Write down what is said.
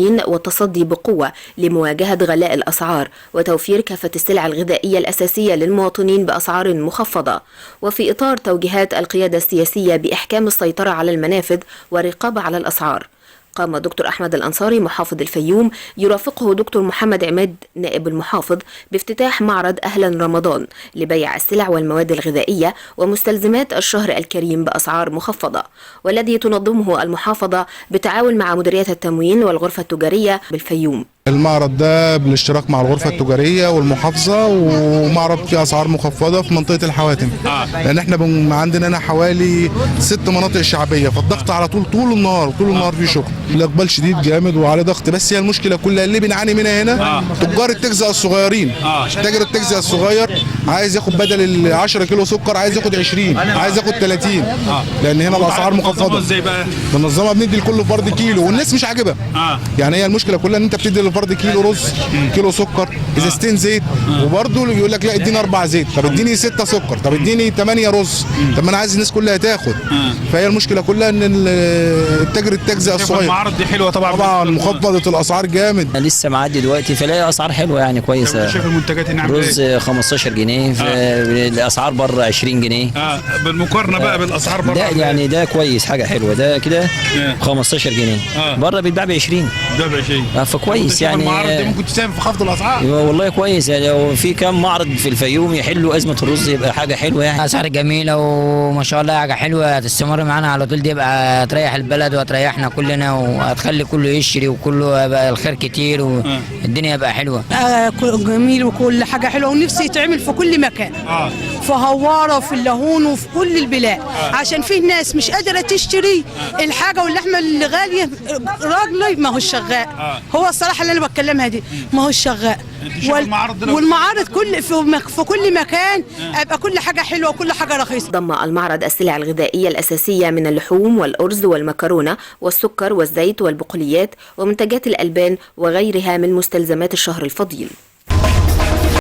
والتصدي بقوة لمواجهة غلاء الأسعار وتوفير كافة السلع الغذائية الأساسية للمواطنين بأسعار مخفضة، وفي إطار توجيهات القيادة السياسية بإحكام السيطرة على المنافذ والرقابة على الأسعار. قام دكتور أحمد الأنصاري محافظ الفيوم يرافقه دكتور محمد عماد نائب المحافظ بافتتاح معرض أهلا رمضان لبيع السلع والمواد الغذائية ومستلزمات الشهر الكريم بأسعار مخفضة، والذي تنظمه المحافظة بالتعاون مع مديرية التموين والغرفة التجارية بالفيوم. المعرض ده بالاشتراك مع الغرفة التجارية والمحافظة، ومعرض فيه أسعار مخفضة في منطقة الحواتم، لأن احنا عندنا هنا حوالي 6 مناطق شعبية، فالضغط على طول النهار في شغل، الإقبال شديد جامد وعلى ضغط. بس هي المشكلة كلها اللي بنعاني منها هنا تجار التجزئة الصغيرين. تاجر التجزئة الصغير عايز ياخد بدل ال 10 كيلو سكر عايز ياخد 20، عايز ياخد 30، لأن هنا الأسعار مخفضة. ازاي بقى؟ بننظمها، بندي لكل فرد كيلو والناس مش عاجبها. يعني هي المشكلة كلها ان انت بتدي للفرد كيلو رز، كيلو سكر، ازازتين زيت، وبرضه يقول لك لا اديني 4 زيت، طب اديني 6 سكر، طب اديني 8 رز، طب ما انا عايز الناس كلها تاخد. فهي المشكله كلها ان التاجر التجزئه الصغير. المعارض دي حلوه طبعا مخفضه الاسعار جامد. لسه معدي دلوقتي فلاقي اسعار حلوه يعني كويسه. شايف المنتجات هنا عامله رز 15 جنيه، الاسعار بره 20 جنيه. بالمقارنه بقى بالاسعار بره ده يعني ده كويس، حاجه حلوه ده كده. 15 جنيه بره بيتباع ب 20. ده ب 20 فكويس يعني. المعارض دي ممكن تساهم في خفض الاسعار. والله كويس يعني، لو في كام معرض في الفيوم يحلوا ازمه الرز يبقى حاجه حلوه يعني. اسعار جميله وما شاء الله حاجه حلوه هتستمر معانا على طول، دي يبقى هتريح البلد وهتريحنا كلنا وهتخلي كله يشتري وكله يبقى الخير كتير والدنيا يبقى حلوه. جميل وكل حاجه حلوه ونفسي يتعمل في كل مكان. في هواره وفي اللاهون وفي كل البلاد. عشان فيه ناس مش قادره تشتري الحاجه واللحمه اللي غاليه، راجل ما هو شغال. هو الصراحه اللي انا بتكلمها دي ما هو شغال. والمعارض في كل مكان ابقى كل حاجه حلوه وكل حاجه رخيصه. ضم المعرض السلع الغذائيه الاساسيه من اللحوم والارز والمكرونه والسكر والزيت والبقوليات ومنتجات الالبان وغيرها من مستلزمات الشهر الفضيل.